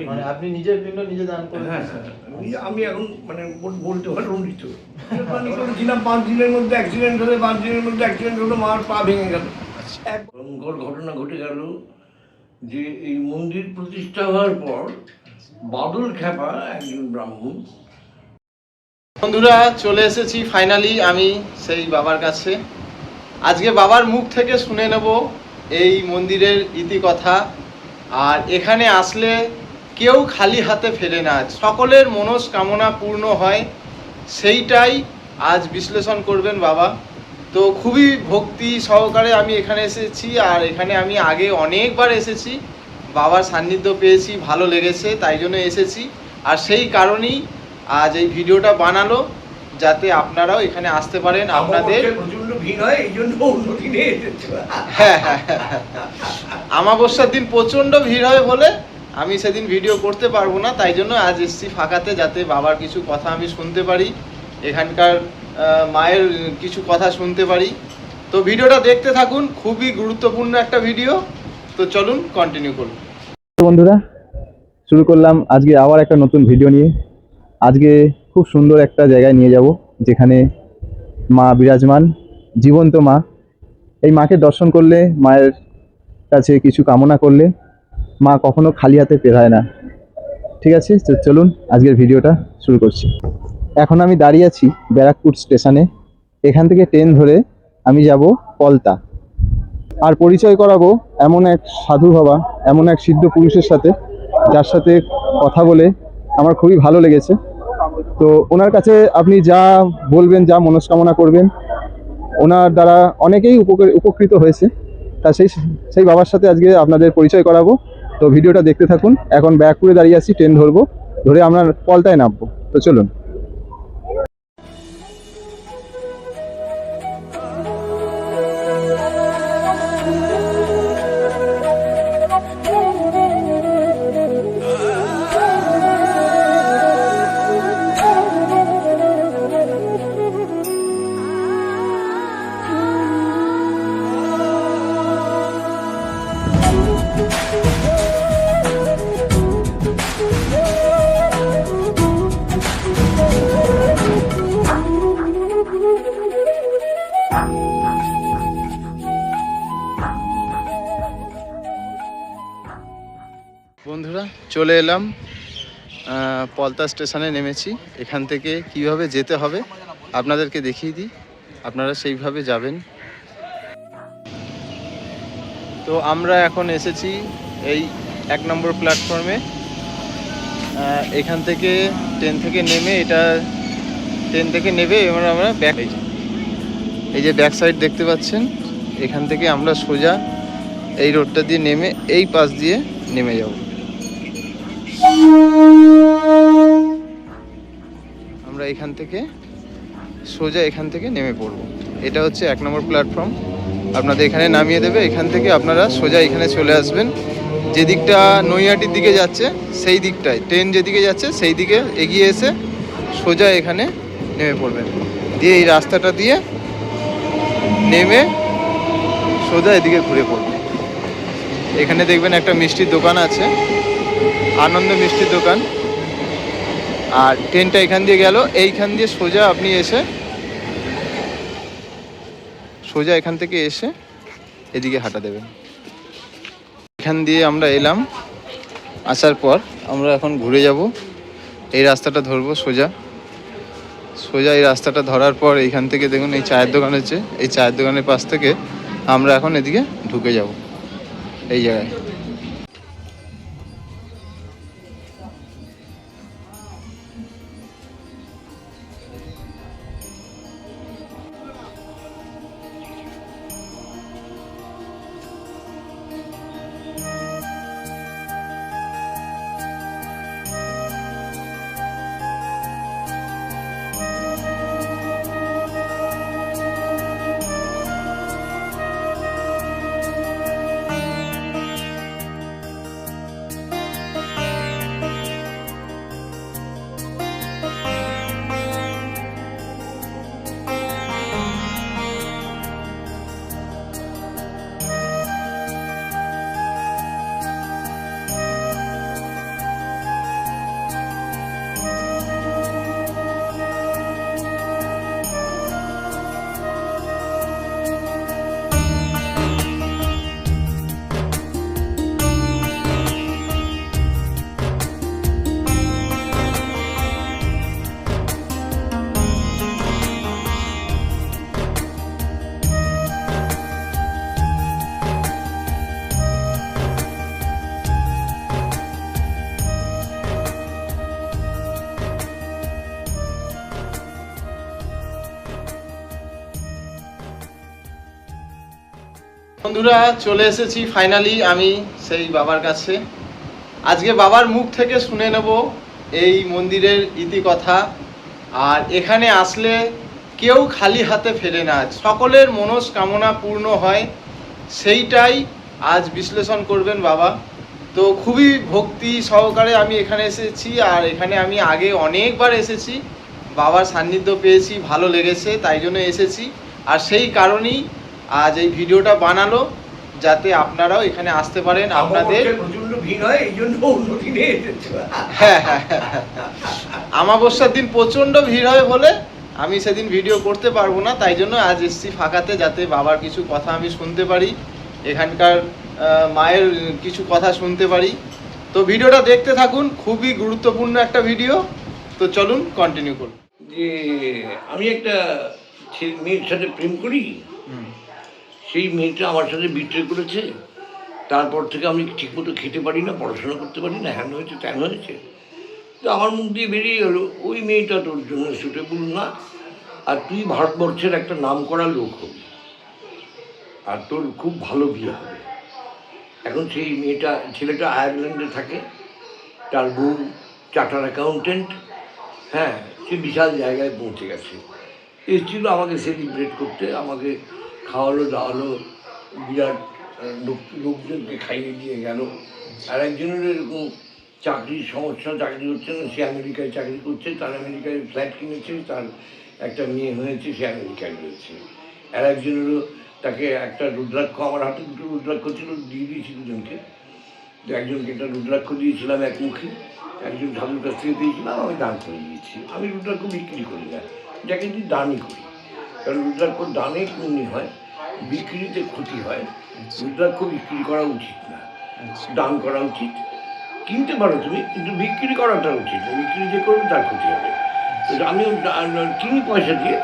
মানে আপনি নিজের পিণ্ড নিজে দান করেন? হ্যাঁ হ্যাঁ, আমি এখন মানে বলতে পারি উন্নীত। মানে করেছিলাম 5 দিনের মধ্যে অ্যাক্সিডেন্ট হলে, 5 দিনের মধ্যে অ্যাক্সিডেন্ট হলো, মার পা ভেঙে গেল। এক ভয়ঙ্কর ঘটনা ঘটে গেল যে এই মন্দির প্রতিষ্ঠা হওয়ার পর বাদল খ্যাপা একজন ব্রাহ্মণ। বন্ধুরা, চলে এসেছি ফাইনালি আমি সেই বাবার কাছে। আজকে বাবার মুখ থেকে শুনে নেব এই মন্দিরের ইতিকথা। আর এখানে আসলে কেউ খালি হাতে ফেরে না, সকলের মনস্কামনা পূর্ণ হয়, সেইটাই আজ বিশ্লেষণ করবেন বাবা। তো খুবই ভক্তি সহকারে আমি এখানে এসেছি, আর এখানে আমি আগে অনেকবার এসেছি, বাবার সান্নিধ্য পেয়েছি, ভালো লেগেছে, তাই জন্য এসেছি। আর সেই কারণেই আজ এই ভিডিওটা বানালো, যাতে আপনারাও এখানে আসতে পারেন। আপনাদের প্রচন্ড ভিড় হয়, এই জন্য অন্য দিনে এসেছে। হ্যাঁ হ্যাঁ হ্যাঁ, আমাবস্যার দিন প্রচণ্ড ভিড় হয় বলে আমি সেদিন ভিডিও করতে পারবো না, তাই জন্য আজ এসছি ফাঁকাতে, যাতে বাবার কিছু কথা আমি শুনতে পারি, এখানকার মায়ের কিছু কথা শুনতে পারি। তো ভিডিওটা দেখতে থাকুন, খুবই গুরুত্বপূর্ণ একটা ভিডিও। তো চলুন কন্টিনিউ করুন। বন্ধুরা, শুরু করলাম আজকে আবার একটা নতুন ভিডিও নিয়ে। আজকে খুব সুন্দর একটা জায়গায় নিয়ে যাব, যেখানে মা বিরাজমান, জীবন্ত মা। এই মাকে দর্শন করলে, মায়ের কাছে কিছু কামনা করলে, মা কখনো খালি হাতে ফেরায় না। ঠিক আছে, তো চলুন আজকের ভিডিওটা শুরু করছি। এখন আমি দাঁড়িয়ে আছি ব্যারাকপুর স্টেশনে। এখান থেকে ট্রেন ধরে আমি যাব পলতা। আর পরিচয় করাবো এমন এক সাধু বাবা, এমন এক সিদ্ধ পুরুষের সাথে, যার সাথে কথা বলে আমার খুবই ভালো লেগেছে। তো ওনার কাছে আপনি যা বলবেন, যা মনস্কামনা করবেন, ওনার দ্বারা অনেকেই উপকৃত হয়েছে। তা সেই বাবার সাথে আজকে আপনাদের পরিচয় করাবো। তো ভিডিওটা দেখতে থাকুন। এখন ব্যারাকপুরে দাঁড়িয়ে আছি, ট্রেন ধরবো, ধরে আমরা পলতায় নামবো। তো চলুন। বন্ধুরা, চলে এলাম, পলতা স্টেশনে নেমেছি। এখান থেকে কিভাবে যেতে হবে আপনাদেরকে দেখিয়ে দিই, আপনারা সেইভাবে যাবেন। তো আমরা এখন এসেছি এই 1 নম্বর প্ল্যাটফর্মে। এখান থেকে ট্রেন থেকে নেমে, এটা ট্রেন থেকে নেমে এবার আমরা এই যে ব্যাক সাইড দেখতে পাচ্ছেন, এখান থেকে আমরা সোজা এই রোডটা দিয়ে নেমে এই পাশ দিয়ে নেমে যাব। আমরা এখান থেকে সোজা এখান থেকে নেমে পড়ব। এটা হচ্ছে 1 নম্বর প্ল্যাটফর্ম, আপনাদের এখানে নামিয়ে দেবে। এখান থেকে আপনারা সোজা এখানে চলে আসবেন। যে দিকটা নৈহাটির দিকে যাচ্ছে সেই দিকটায়, ট্রেন যেদিকে যাচ্ছে সেই দিকে এগিয়ে এসে সোজা এখানে নেমে পড়বেন। দিয়ে এই রাস্তাটা দিয়ে নেমে সোজা এদিকে ঘুরে পড়বেন। এখানে দেখবেন একটা মিষ্টির দোকান আছে, আনন্দ মিষ্টির দোকান। আর ট্রেনটা এখান দিয়ে গেল, এইখান দিয়ে সোজা আপনি এসে সোজা এখান থেকে এসে এদিকে হাঁটা দেবেন। এখান দিয়ে আমরা এলাম, আসার পর আমরা এখন ঘুরে যাব, এই রাস্তাটা ধরবো সোজা। সোজা এই রাস্তাটা ধরার পর এইখান থেকে দেখুন এই চায়ের দোকান হচ্ছে, এই চায়ের দোকানের পাশ থেকে আমরা এখন এদিকে ঢুকে যাব এই জায়গায়। বন্ধুরা চলে এসেছি ফাইনালি আমি সেই বাবার কাছে। আজকে বাবার মুখ থেকে শুনে নেব এই মন্দিরের ইতিকথা। আর এখানে আসলে কেউ খালি হাতে ফেরে না, সকলের মনস্কামনা পূর্ণ হয়, সেইটাই আজ বিশ্লেষণ করবেন বাবা। তো খুবই ভক্তি সহকারে আমি এখানে এসেছি, আর এখানে আমি আগে অনেকবার এসেছি, বাবার সান্নিধ্য পেয়েছি, ভালো লেগেছে, তাই জন্য এসেছি। আর সেই কারণেই আজ এই ভিডিওটা বানালো, যাতে আপনারাও এখানে আসতে পারেন। আপনাদের প্রচন্ড ভিড় হয়, এই জন্য অন্য দিনে এসেছে। হ্যাঁ, আমাবস্যার দিন প্রচণ্ড ভিড় হয় বলে আমি সেদিন ভিডিও করতে পারবো না, তাই জন্য আজ এসছি ফাঁকাতে, যাতে বাবার কিছু কথা আমি শুনতে পারি, এখানকার মায়ের কিছু কথা শুনতে পারি। তো ভিডিওটা দেখতে থাকুন, খুবই গুরুত্বপূর্ণ একটা ভিডিও। তো চলুন কন্টিনিউ করুন। যে আমি একটা মেয়ের সাথে প্রেম করি, সেই মেয়েটা আমার সাথে বিট্রে করেছে। তারপর থেকে আমি ঠিকমতো খেতে পারি না, পড়াশোনা করতে পারি না, হ্যান হয়েছে ত্যান হয়েছে। তো আমার মুখ দিয়ে বেরিয়ে গেলো ওই মেয়েটা তোর জন্য সুটেবল না, আর তুই ভারতবর্ষের একটা নাম করা লোক হবি, আর তোর খুব ভালো বিয়ে হবে। এখন সেই ছেলেটা আয়ারল্যান্ডে থাকে, তার বউ চার্টার অ্যাকাউন্টেন্ট। হ্যাঁ, সে বিশাল জায়গায় পৌঁছে গেছে। এসেছিল আমাকে সেলিব্রেট করতে, আমাকে খাওয়ালো দাওয়ালো, বিরাট লোকজনকে খাইয়ে দিয়ে গেল। আর একজনের এরকম চাকরির সমস্যা, চাকরি হচ্ছে না, সে আমেরিকায় চাকরি করছে, তার আমেরিকায় ফ্ল্যাট কিনেছে, তার একটা মেয়ে হয়েছে, সে আমেরিকায় রয়েছে। আর একজনেরও তাকে একটা রুদ্রাক্ষ, আমার হাতে দুটো রুদ্রাক্ষ ছিল, দিয়ে দিয়েছি দুজনকে। তো একজনকে একটা রুদ্রাক্ষ দিয়েছিলাম একমুখী, একজন সাধুর কাছ থেকে দিয়েছিলাম, আমি দান করে দিয়েছি। আমি রুদ্রাক্ষ বিক্রি করি না, যাকে তুই দানই করি, কারণ রুদ্রাক্ষ দানে পুণ্য হয়, বিক্রিতে ক্ষতি হয়। রুদ্রাক্ষ বিক্রি করা উচিত না, দান করা উচিত। কিনতে পারো তুমি, কিন্তু বিক্রি করাটা উচিত না, বিক্রি যে করবে তার ক্ষতি হবে। আমি কিনি পয়সা দিয়ে,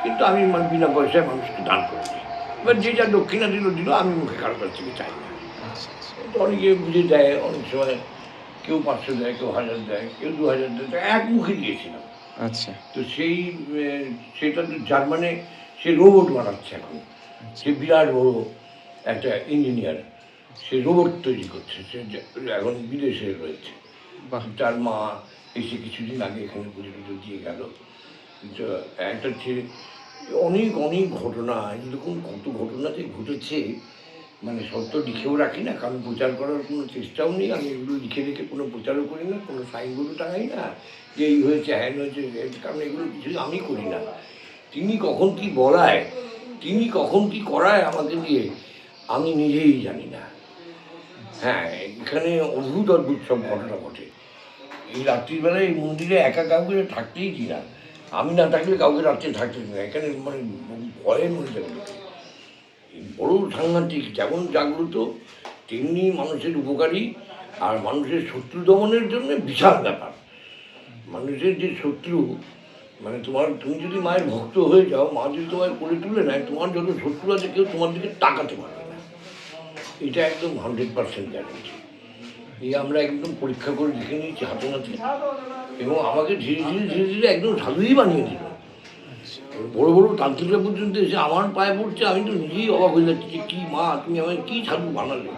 কিন্তু আমি বিনা পয়সায় মানুষকে দান করে দিই। এবার যে যা দক্ষিণা দিল, আমি মুখে কারো কাছ থেকে চাই না। অনেকে বুঝে দেয়, অনেক সময় কেউ 500 দেয়, কেউ 1000 দেয়, কেউ 2000 দেয়, এক মুখে দিয়েছিলাম। আচ্ছা। তো সেটা তো জার্মানে সে রোবট বানাচ্ছে এখন, সে বিরাট বড় একটা ইঞ্জিনিয়ার, সে রোবট তৈরি করছে, সে এখন বিদেশে রয়েছে। তার মা এসে কিছুদিন আগে এখানে পুজো দিয়ে গেল। একটা অনেক অনেক ঘটনা, এরকম কত ঘটনা যে ঘটেছে, মানে সব তো লিখেও রাখি না, কারণ প্রচার করার কোনো চেষ্টাও নেই। আমি এগুলো লিখে রেখে কোনো প্রচারও করি না, কোনো সাইনবোর্ডও টাঙাই না যে এই হয়েছে হ্যান হয়েছে, কারণ এগুলো কিছুই আমি করি না। তিনি কখন কি বলায়, তিনি কখন কি করায় আমাকে দিয়ে, আমি নিজেই জানি না। হ্যাঁ, এখানে অদ্ভুত অদ্ভুত সব ঘটনা ঘটে। এই রাত্রিবেলায় এই মন্দিরে একা কাউকে থাকতেই দিই না, আমি না থাকলে কাউকে রাত্রে থাকতে দিই না। এখানে মানে ভয়ে মরে যাবে, বড় সাংঘাতিক, যেমন জাগ্রত তেমনি মানুষের উপকারী, আর মানুষের শত্রু দমনের জন্য বিশাল ব্যাপার। মানুষের যে শত্রু, মানে তুমি যদি মায়ের ভক্ত হয়ে যাও, মা যদি তোমার করে তুলে নেয়, তোমার যত শত্রু আছে কেউ তোমার দিকে তাকাতে পারবে না, এটা একদম 100% গ্যারেন্টি। এই আমরা একদম পরীক্ষা করে দেখে নিয়েছি হাতে নাতে, এবং আমাকে ধীরে ধীরে ধীরে ধীরে একদম সাধুই বানিয়ে দিল। বড় বড় তান্ত্রিকরা পর্যন্ত এসে আমার পায়ে পড়ছে, আমি তো নিজেই অবাক হয়ে যাচ্ছি যে কী মা, তুমি আমায় কী সাধু বানালে।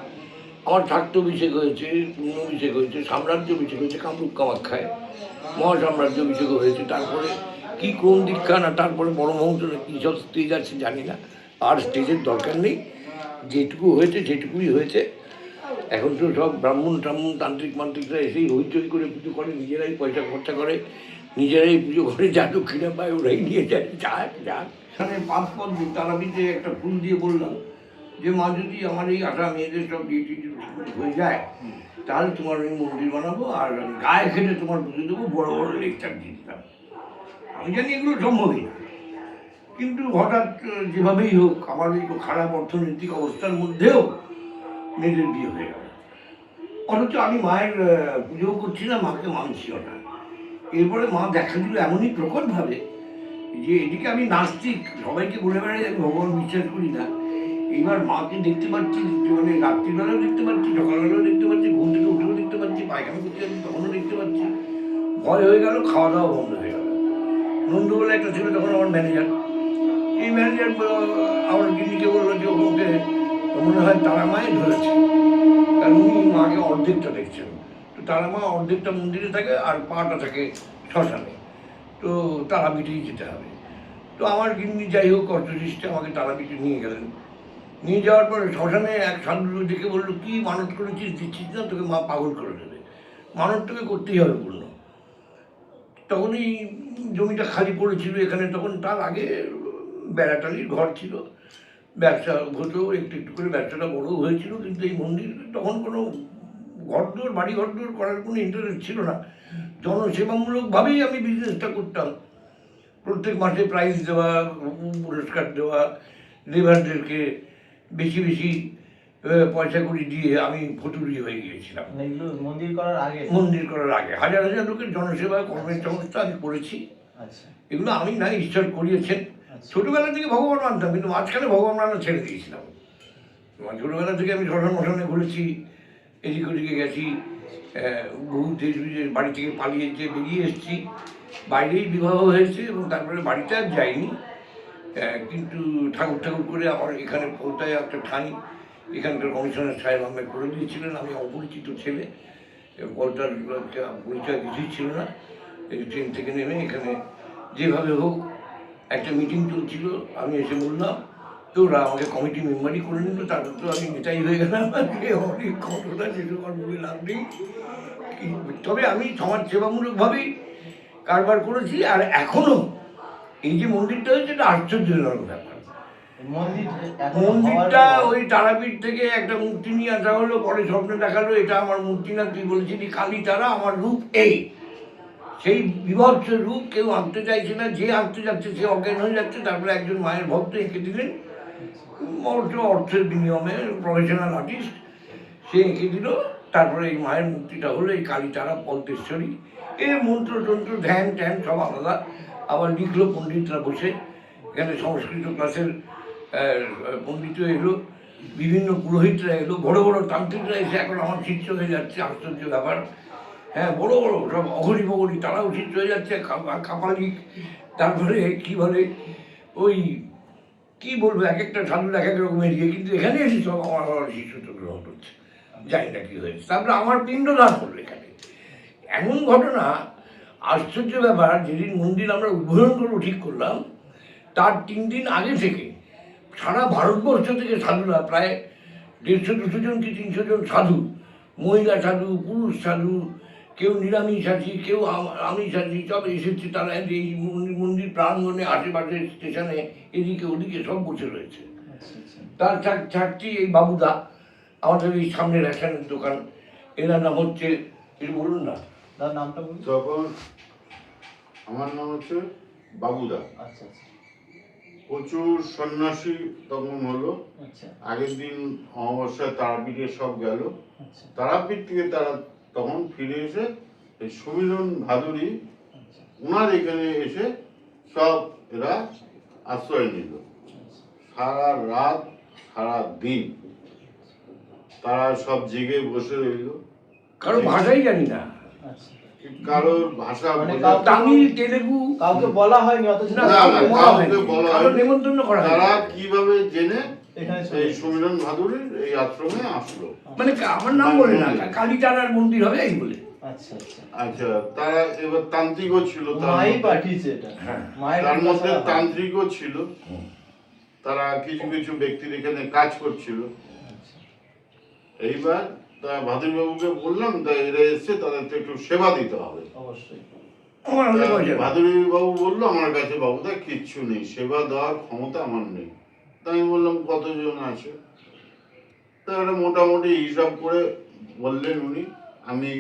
আমার শাক্তাভিষেক হয়েছে, পূর্ণাভিষেক হয়েছে, সাম্রাজ্যাভিষেক হয়েছে, কামরূপ কামাখ্যায় মহাসাম্রাজ্যাভিষেক হয়েছে, তারপরে কি কোন দীক্ষা না, তারপরে বড় মহন্ত না, কী সব স্টেজ আছে জানি না, আর স্টেজের দরকার নেই, যেটুকু হয়েছে যেটুকুই হয়েছে। এখন তো সব ব্রাহ্মণ তান্ত্রিক মান্ত্রিকরা এসেই হইচই করে পুজো করে, নিজেরাই পয়সা খরচা করে, নিজেরাই পুজো করে, যা দক্ষিণা পায় ওরাই নিয়ে যায়, যাক যাক। এখানে 5 পদ তারাপীঠে একটা ফুল দিয়ে বললাম যে মা, যদি আমার এই 8 মেয়েদের সব ডিউটি হয়ে যায়, তাহলে তোমার ওই মন্দির বানাবো, আর গায়ে খেটে তোমার পুজো দেবো, বড় বড় লেকচার দিয়ে দিতাম। আমি জানি এগুলো সম্ভবই না, কিন্তু হঠাৎ যেভাবেই হোক আমার এই খারাপ অর্থনৈতিক অবস্থার মধ্যেও মেয়েদের বিয়ে হয়ে গেল। অথচ আমি মায়ের পুজোও করছি না, মাকে মানছিও না। এরপরে মা দেখা দিল এমনই প্রকটভাবে যে এদিকে আমি নাস্তিক, সবাইকে বলে বেড়াই আমি ভগবান বিশ্বাস করি না। এইবার মাকে দেখতে পাচ্ছি, মানে রাত্রিবেলাও দেখতে পাচ্ছি, সকালবেলাও দেখতে পাচ্ছি, ঘুম থেকে উঠেও দেখতে পাচ্ছি, পায়খানা করতে যাচ্ছি তখনও দেখতে পাচ্ছি। ভয় হয়ে গেল, খাওয়া দাওয়া বন্ধ হয়ে গেল। নন্দবেলা একটা ছিল তখন আমার ম্যানেজার, এই ম্যানেজার আমার গিন্নিকে বললো যে ওকে মনে হয় তারা মাই ধরেছে, কারণ উনি মাকে অর্ধেকটা দেখছেন। তো তারা মা অর্ধেকটা মন্দিরে থাকে আর পাটা থাকে শ্মশানে। তো তারাপীঠেই যেতে হবে। তো আমার গিন্নি যাই হোক কষ্টসৃষ্টে আমাকে তারাপীঠে নিয়ে গেলেন। নিয়ে যাওয়ার পরে শ্মশানে এক সাধু দেখে বললো, কি মানত করেছিস, দিচ্ছিস না, তোকে মা পাগল করে দেবে, মানত তোকে করতেই হবে বললো। তখনই জমিটা খালি পড়েছিল এখানে, তখন তার আগে বেড়াটালির ঘর ছিল, ব্যবসা হতো, একটু একটু করে ব্যবসাটা বড় হয়েছিল, কিন্তু এই মন্দির তখন কোনো ঘরদোর বাড়ি ঘরদোর করার কোনো ইন্টারেস্ট ছিল না। জনসেবামূলকভাবেই আমি বিজনেসটা করতাম। প্রত্যেক মাসে প্রাইজ দেওয়া, পুরস্কার দেওয়া, লেবারদেরকে বেশি বেশি পয়সা করে দিয়ে আমি ফতুরি হয়ে গিয়েছিলাম। মন্দির করার আগে মন্দির করার আগে হাজার হাজার লোকের জনসেবা কর্মের সংস্থা আমি করেছি। আচ্ছা এগুলো আমি না, ঈশ্বর করিয়েছেন। ছোটবেলা থেকে ভগবান মানতাম, কিন্তু মাঝখানে ভগবান মানা ছেড়ে দিয়েছিলাম। ছোটবেলা থেকে আমি শ্মশান মশানে ঘুরেছি, এদিক ওদিকে গেছি, বহু দেশ বিদেশ বাড়ি থেকে পালিয়েছে, বেরিয়ে এসেছি, বাইরেই বিবাহ হয়েছে এবং তারপরে বাড়িতে আর যাইনি। কিন্তু ঠাকুর ঠাকুর করে আমার এখানে পৌঁছায় একটা ঠাঁই এখানকার কমিশনার সাহেব আমাকে করে দিয়েছিলেন। আমি অপরিচিত ছেলে, বলটার পরিচয় কিছুই ছিল না। এই ট্রেন থেকে নেমে এখানে যেভাবে হোক একটা মিটিং চলছিল, আমি এসে বললাম, তো ওরা আমাকে কমিটি মেম্বারই করে নিল। তারপর তো আমি নেতাই হয়ে গেলাম। অনেক ঘটনা, যেসব আর বলে লাভ নেই। তবে আমি সমাজ সেবামূলকভাবেই কারবার করেছি। আর এখনো এই যে মন্দিরটা হয়েছে, এটা আশ্চর্যজনক ব্যাপার। মন্দিরটা ওই তারাপীঠ থেকে একটা মূর্তি নিয়ে আসা হলো, পরে স্বপ্নে দেখালো এটা আমার মূর্তি না, তুই বলেছিলি কালী তারা, আমার রূপ এই। সেই বিভৎস রূপ কেউ আঁকতে চাইছে না, যে আঁকতে যাচ্ছে সে অজ্ঞান হয়ে যাচ্ছে। তারপরে একজন মায়ের ভক্ত এঁকে দিলেন, অর্থের বিনিময়ে, প্রফেশনাল আর্টিস্ট, সে এঁকে দিল। তারপরে এই মায়ের মূর্তিটা হলো এই কালী তারা পদ্মেশ্বরী। এর মন্ত্রতন্ত্র ধ্যান ট্যান সব আলাদা। আবার লিখলো পণ্ডিতরা বসে, এখানে সংস্কৃত ক্লাসের পণ্ডিতও এলো, বিভিন্ন পুরোহিতরা এলো, বড় বড় তান্ত্রিকরা এসে এখন আমার শিষ্য হয়ে যাচ্ছে, আশ্চর্য ব্যাপার। হ্যাঁ, বড় বড় সব অঘরি বগরি তারাও শিষ্য হয়ে যাচ্ছে, কাপালিক। তারপরে কি বলে, ওই কি বলবো, এক একটা সাধুর এক এক রকমের ইয়ে, কিন্তু এখানে এসে সব আমার শিষ্যত্ব গ্রহণ করছে, জানি না কি হয়েছে। তারপরে আমার পিণ্ডদান হলো এখানে। এমন ঘটনা, আশ্চর্য ব্যাপার, যেদিন মন্দির আমরা উদ্বোধন করবো ঠিক করলাম, তার 3 দিন আগে থেকে সারা ভারতবর্ষ থেকে সাধুরা, প্রায় 150-200 জন কি 300 জন সাধু, মহিলা সাধু, পুরুষ সাধু, কেউ নিরামিষ আছি, কেউ আমিষ আছি, সব এসেছে। তারা এই মন্দির প্রাঙ্গণে, আশেপাশে স্টেশনে, এদিকে ওদিকে সব বসে রয়েছে। তার চারটি এই বাবুদা, আমাদের এই সামনে রেশনের দোকান, এনার নাম হচ্ছে, এটা বলুন না, তার নামটা বলুন। তখন আমার নাম হচ্ছে বাবুদা। আচ্ছা আচ্ছা প্রচুর সন্ন্যাসী তখন হলো। আচ্ছা আগের দিন অমাবস্যায় তারাপীঠে সব গেল। আচ্ছা তারাপীঠ থেকে তারা তখন ফিরে এসে এই সমীরণ ভাদুরী আচ্ছা ওনার এখানে এসে সব এরা আশ্রয় নিল। সারা রাত সারা দিন তারা সব জেগে বসে রইল। কারো ভাষাই জানি না, আচ্ছা কারোর ভাষা মানে বোঝা- তামিল, তেলেগু, কাউকে বলা হয়নি, অথচ না, না, কাউকে বলা কাউকে হয়নি, বলা কারো হয়নি। নেমন্তন্ন করা তারা হয়নি। কিভাবে জেনে এখানে এই সমীরণ ভাদুরীর এই আশ্রমে আসলো। মানে আমার নাম বলে না, কালীতারার মন্দির হবে এই বলে। আচ্ছা আচ্ছা আচ্ছা, তারা এবার তান্ত্রিকও ছিল, তার মাই মধ্যে। পাঠিয়েছে এটা, হ্যাঁ। মায়ের তার মধ্যে কথা বলা হয়। তান্ত্রিকও ছিল। তারা কিছু কিছু ব্যক্তির এখানে কাজ করছিল। আচ্ছা, এইবার তা ভাদুরীবাবুকে বললাম, তা এরা এসছে, তাদের তো একটু সেবা দিতে হবে। অবশ্যই আমার অনেক পয়সা না। ভাদুরীবাবু বললো, আমার কাছে বাবুদা কিচ্ছু নেই, সেবা দেওয়ার ক্ষমতা আমার নেই। তাই আমি বললাম, কতজন আছে? তা একটা মোটামুটি হিসাব করে বললেন উনি। আমি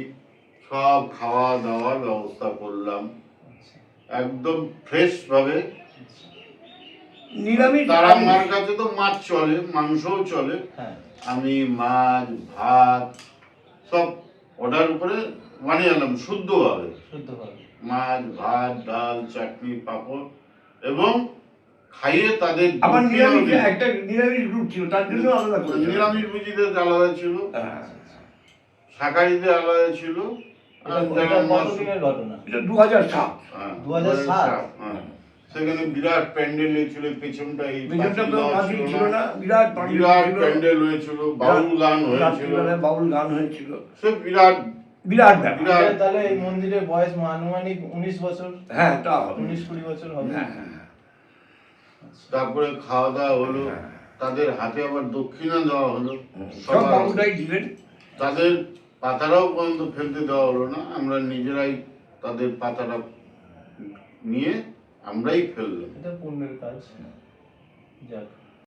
সব খাওয়া দাওয়ার ব্যবস্থা করলাম আচ্ছা একদম ফ্রেশ ভাবে। আচ্ছা নিরামিষ, তারা আমার কাছে তো মাছ চলে, মাংসও চলে। হ্যাঁ আমি মাছ ভাত সব অর্ডার করে বানিয়ে আনলাম শুদ্ধভাবে। শুদ্ধভাবে। মাছ ভাত ডাল চাটনি পাঁপড়, এবং খাইয়ে তাদের আমার দক্ষিণাও নিরামিষ দিলাম। একটা নিরামিষ গ্রুপ ছিল, তার জন্য আলাদা করে নিরামিষ ভুজিদের আলাদা ছিল, শাকাহারিদের আলাদা ছিল। আর এটা যারা মাছ- কতদিনের ঘটনা? এটা 2007। হ্যাঁ, 2007? হ্যাঁ। সেখানে বিরাট প্যান্ডেল হয়েছিল, পেছনটা এই পেছনটা তো পাঁচিল পাঁচিল ছিল ছিল না, না, বিরাট বিরাট প্যান্ডেল হয়েছিল, বাউল গান হয়েছিল, রাত্রিবেলায় বাউল গান হয়েছিল, সব বিরাট বিরাট ব্যাপার। বিরাট। তাহলে এই মন্দিরের বয়স আনুমানিক 19 বছর, হ্যাঁ তা হবে। 19-20 বছর হবে। হ্যাঁ, হ্যাঁ, হ্যাঁ। তারপরে খাওয়া দাওয়া হলো, হ্যাঁ। তাদের হাতে আবার দক্ষিণা দেওয়া হলো, সব বাবুটাই দিলেন। তাদের পাতাটাও পর্যন্ত ফেলতে দেওয়া হলো না, আমরা নিজেরাই তাদের পাতাটা নিয়ে আমরাই ফেললাম। এটা পুণ্যের কাজ। যাক।